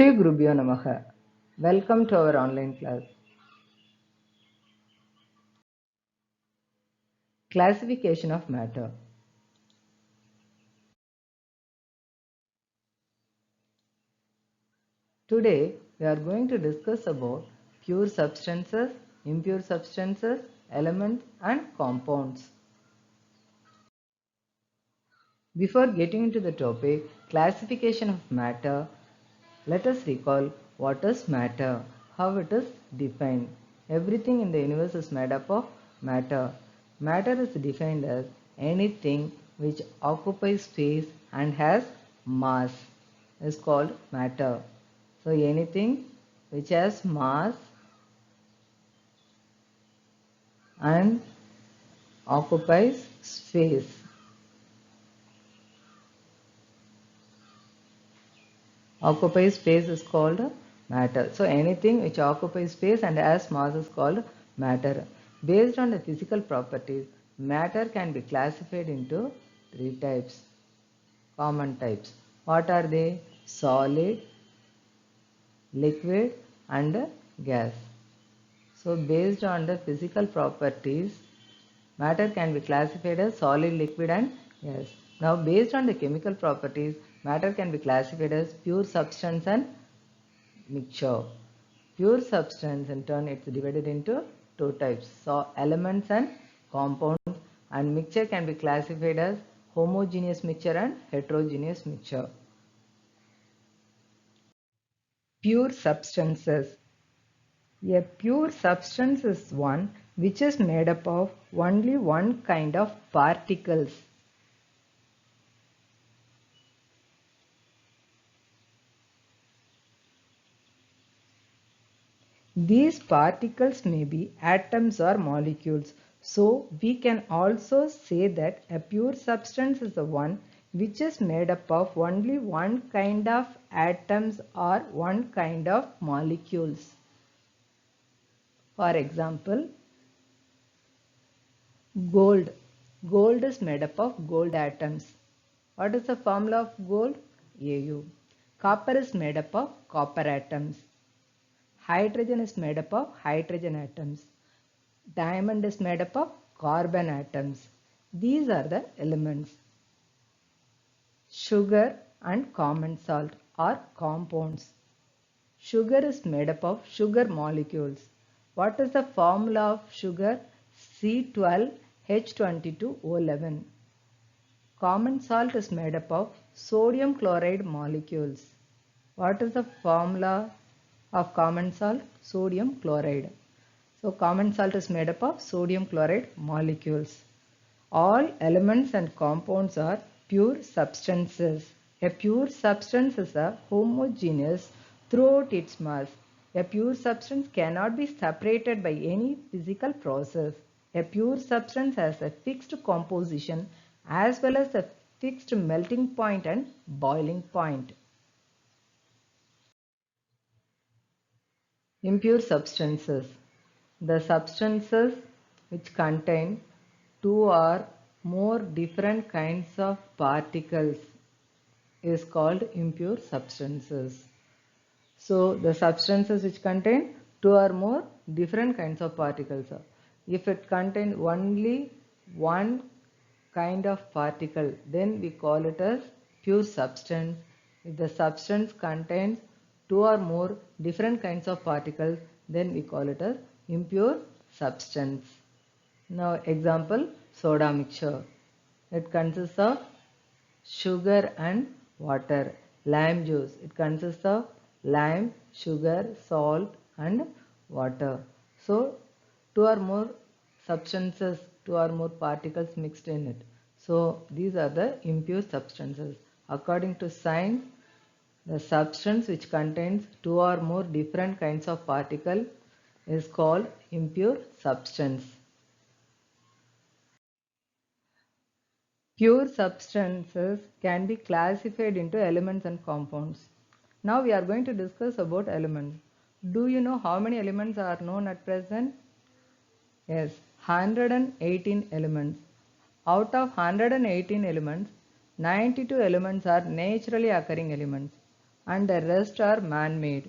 Shri Gurubhyo Namaha. Welcome to our online class. Classification of matter. Today we are going to discuss about pure substances, impure substances, elements and compounds. Before getting into the topic, classification of matter, let us recall what is matter, how it is defined. Everything in the universe is made up of matter. Matter is defined as anything which occupies space and has mass is called matter. So anything which has mass and occupies space. Occupies space is called matter. So anything which occupies space and has mass is called matter. Based on the physical properties, matter can be classified into three types, common types. What are they? Solid, liquid and gas. So based on the physical properties, matter can be classified as solid, liquid and gas. Now based on the chemical properties, matter can be classified as pure substance and mixture. Pure substance in turn it's divided into two types. So elements and compounds, and mixture can be classified as homogeneous mixture and heterogeneous mixture. Pure substances. A pure substance is one which is made up of only one kind of particles. These particles may be atoms or molecules. So we can also say that a pure substance is the one which is made up of only one kind of atoms or one kind of molecules. For example, gold. Gold is made up of gold atoms. What is the formula of gold? Au. Copper is made up of copper atoms. Hydrogen is made up of hydrogen atoms. Diamond is made up of carbon atoms. These are the elements. Sugar and common salt are compounds. Sugar is made up of sugar molecules. What is the formula of sugar? C12H22O11. Common salt is made up of sodium chloride molecules. What is the formula of common salt? Sodium chloride. So common salt is made up of sodium chloride molecules. All elements and compounds are pure substances. A pure substance is a homogeneous throughout its mass. A pure substance cannot be separated by any physical process. A pure substance has a fixed composition as well as a fixed melting point and boiling point. Impure substances. The substances which contain two or more different kinds of particles is called impure substances. So the substances which contain two or more different kinds of particles. If it contains only one kind of particle, then we call it as pure substance. If the substance contains two or more different kinds of particles, then we call it as impure substance. Now example, soda mixture. It consists of sugar and water. Lime juice. It consists of lime, sugar, salt and water. So two or more substances, two or more particles mixed in it. So these are the impure substances. According to science, the substance which contains two or more different kinds of particle is called impure substance. Pure substances can be classified into elements and compounds. Now we are going to discuss about elements. Do you know how many elements are known at present? Yes, 118 elements. Out of 118 elements, 92 elements are naturally occurring elements and the rest are man-made.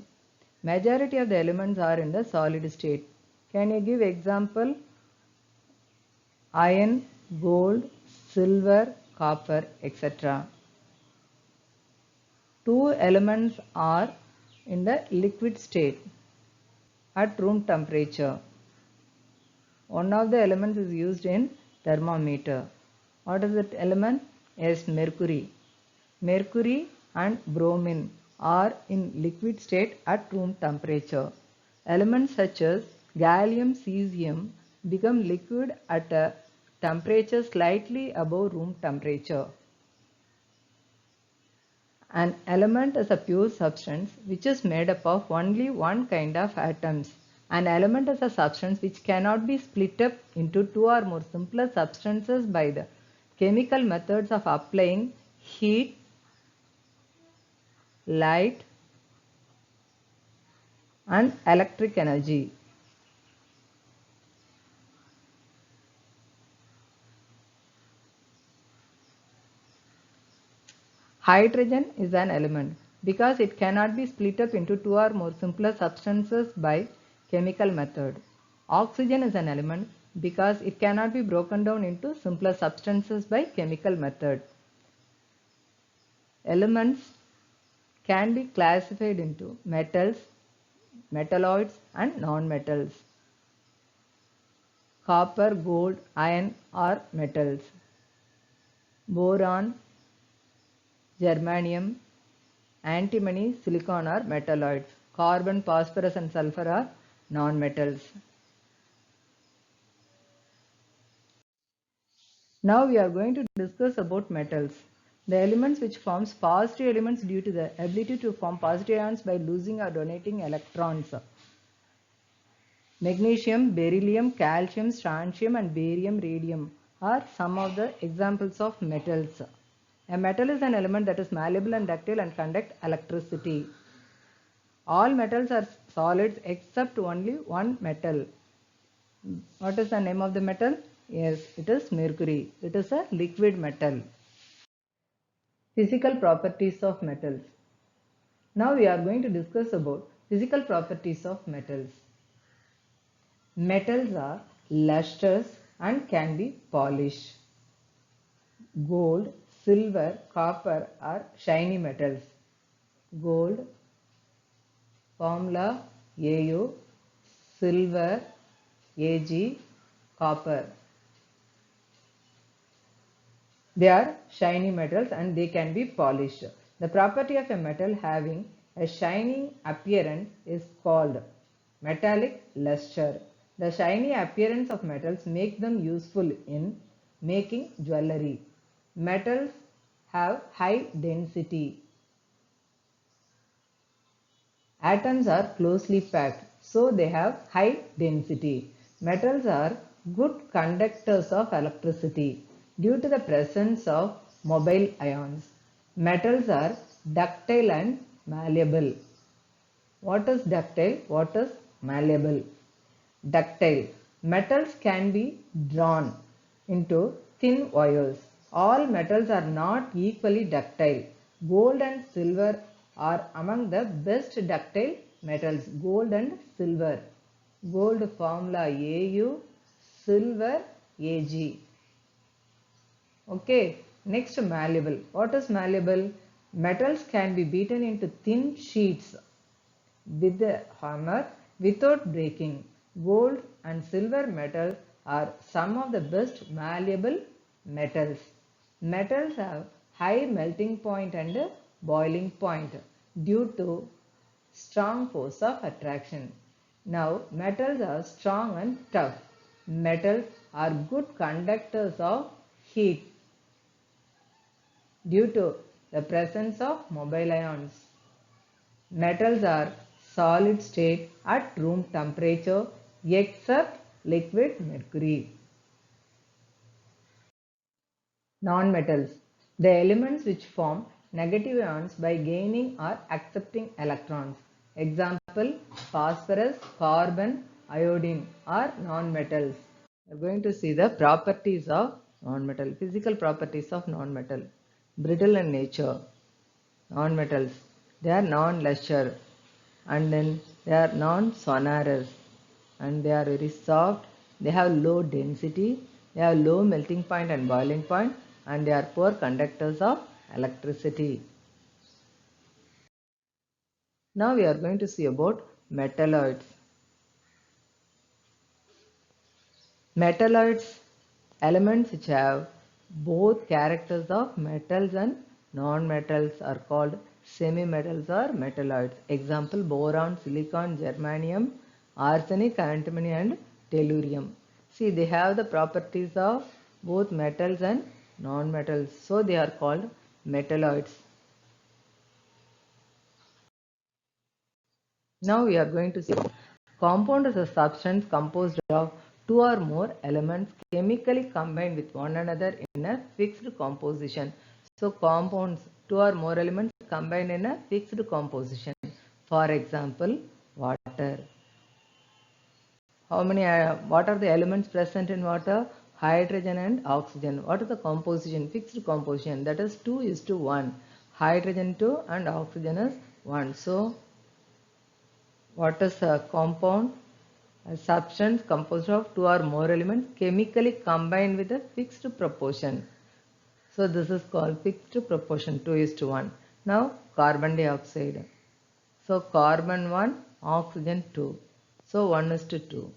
Majority of the elements are in the solid state. Can you give example? Iron, gold, silver, copper, etc. Two elements are in the liquid state at room temperature. One of the elements is used in thermometer. What is that element? Yes, mercury. Mercury and bromine are in liquid state at room temperature. Elements such as gallium, cesium become liquid at a temperature slightly above room temperature. An element is a pure substance which is made up of only one kind of atoms. An element is a substance which cannot be split up into two or more simpler substances by the chemical methods of applying heat, light, and electric energy. Hydrogen is an element because it cannot be split up into two or more simpler substances by chemical method. Oxygen is an element because it cannot be broken down into simpler substances by chemical method. Elements can be classified into metals, metalloids, and non-metals. Copper, gold, iron are metals. Boron, germanium, antimony, silicon are metalloids. Carbon, phosphorus and sulfur are non-metals. Now we are going to discuss about metals. The elements which forms positive elements due to the ability to form positive ions by losing or donating electrons. Magnesium, beryllium, calcium, strontium and barium, radium are some of the examples of metals. A metal is an element that is malleable and ductile and conduct electricity. All metals are solids except only one metal. What is the name of the metal? Yes, it is mercury. It is a liquid metal. Physical properties of metals. Now we are going to discuss about physical properties of metals. Metals are lustrous and can be polished. Gold, silver, copper are shiny metals. Gold, formula AU, silver, AG, copper. They are shiny metals and they can be polished. The property of a metal having a shining appearance is called metallic luster. The shiny appearance of metals make them useful in making jewelry. Metals have high density. Atoms are closely packed, so they have high density. Metals are good conductors of electricity due to the presence of mobile ions. Metals are ductile and malleable. What is ductile? What is malleable? Ductile. Metals can be drawn into thin wires. All metals are not equally ductile. Gold and silver are among the best ductile metals. Gold and silver. Gold formula AU, silver AG. Okay, next malleable. What is malleable? Metals can be beaten into thin sheets with a hammer without breaking. Gold and silver metals are some of the best malleable metals. Metals have high melting point and boiling point due to strong force of attraction. Now, metals are strong and tough. Metals are good conductors of heat due to the presence of mobile ions. Metals are solid state at room temperature except liquid mercury. Non-metals. The elements which form negative ions by gaining or accepting electrons. Example, phosphorus, carbon, iodine are non-metals. We are going to see the properties of non-metal, physical properties of non-metal. Brittle in nature. Non-metals. they are non-leisure, and then they are non-sonorous, and they are very soft, they have low density, they have low melting point and boiling point, and they are poor conductors of electricity. Now we are going to see about metalloids. Metalloids, elements which have both characters of metals and non-metals, are called semi-metals or metalloids. Example: boron, silicon, germanium, arsenic, antimony and tellurium. See, they have the properties of both metals and non-metals, so they are called metalloids. Now we are going to see compound is a substance composed of two or more elements chemically combined with one another in a fixed composition. So compounds, two or more elements combined in a fixed composition. For example, water. What are the elements present in water? Hydrogen and oxygen. What is the composition? Fixed composition. That is 2:1. Hydrogen 2 and oxygen is 1. So what is a compound? A substance composed of two or more elements chemically combined with a fixed proportion. So this is called fixed proportion, 2:1. Now carbon dioxide. So carbon 1, oxygen 2. So 1:2.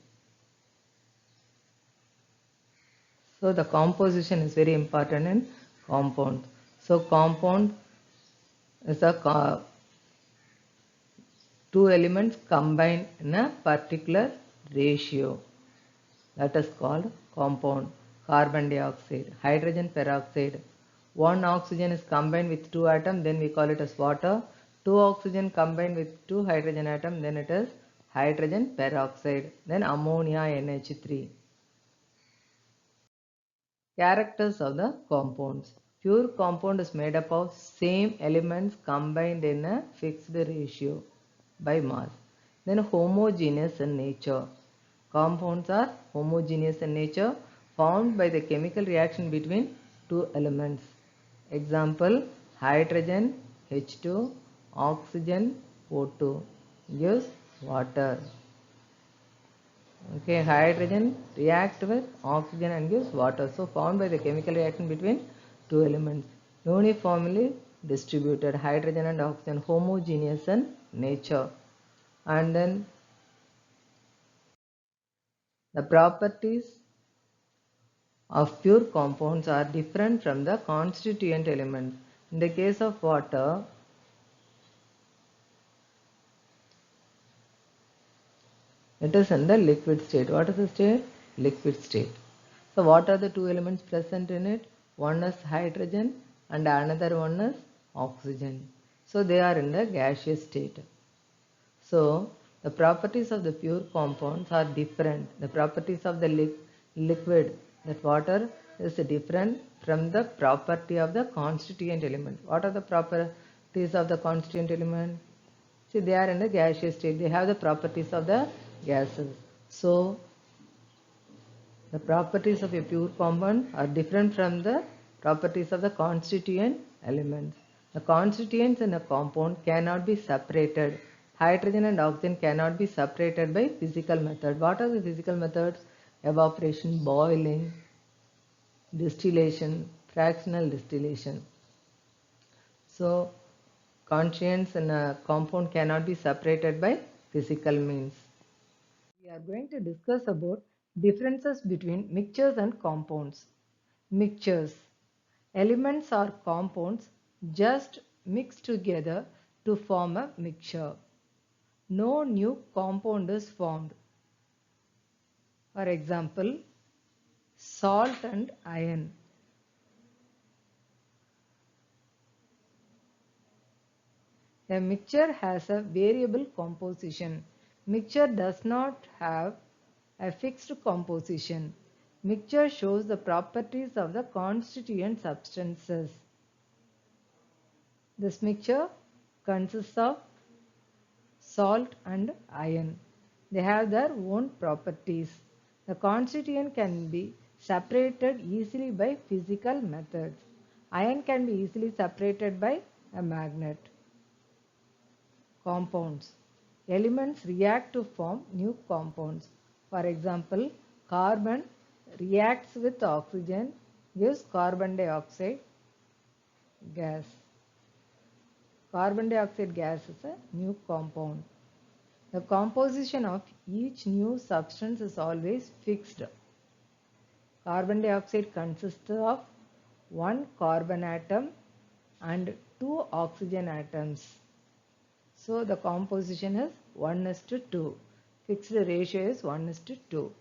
So the composition is very important in compound. So compound is a two elements combined in a particular ratio. That is called compound. Carbon dioxide, hydrogen peroxide. One oxygen is combined with two atoms, then we call it as water. Two oxygen combined with two hydrogen atoms, then it is hydrogen peroxide. Then ammonia NH3. Characters of the compounds. Pure compound is made up of same elements combined in a fixed ratio by mass. Then homogeneous in nature. Compounds are homogeneous in nature, formed by the chemical reaction between two elements. Example: hydrogen H2, oxygen O2 gives water. Okay, hydrogen react with oxygen and gives water. So formed by the chemical reaction between two elements. Uniformly distributed, hydrogen and oxygen, homogeneous in nature. And then the properties of pure compounds are different from the constituent elements. In the case of water, it is in the liquid state. What is the state? Liquid state. So what are the two elements present in it? One is hydrogen and another one is oxygen. So they are in the gaseous state. So the properties of the pure compounds are different. The properties of the liquid, that water, is different from the property of the constituent element. What are the properties of the constituent element? See, they are in the gaseous state. They have the properties of the gases. So the properties of a pure compound are different from the properties of the constituent elements. The constituents in a compound cannot be separated. Hydrogen and oxygen cannot be separated by physical method. What are the physical methods? Evaporation, boiling, distillation, fractional distillation. So constituents in a compound cannot be separated by physical means. We are going to discuss about differences between mixtures and compounds. Mixtures. Elements or compounds just mix together to form a mixture. No new compound is formed. For example, salt and iron. A mixture has a variable composition. Mixture does not have a fixed composition. Mixture shows the properties of the constituent substances. This mixture consists of salt and iron. They have their own properties. The constituent can be separated easily by physical methods. Iron can be easily separated by a magnet. Compounds. Elements react to form new compounds. For example, carbon reacts with oxygen, gives carbon dioxide gas. Carbon dioxide gas is a new compound. The composition of each new substance is always fixed. Carbon dioxide consists of one carbon atom and two oxygen atoms. So the composition is 1 is to 2. Fixed ratio is 1 is to 2.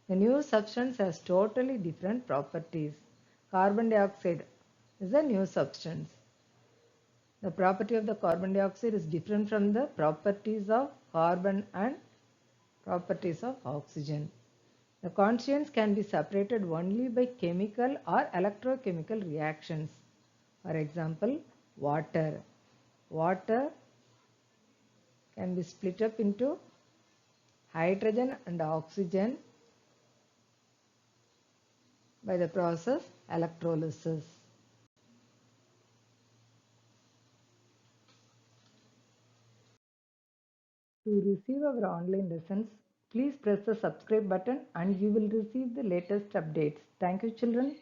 The new substance has totally different properties. Carbon dioxide is a new substance. The property of the carbon dioxide is different from the properties of carbon and properties of oxygen. The constituents can be separated only by chemical or electrochemical reactions. For example, water. Water can be split up into hydrogen and oxygen by the process electrolysis. To receive our online lessons, please press the subscribe button and you will receive the latest updates. Thank you, children.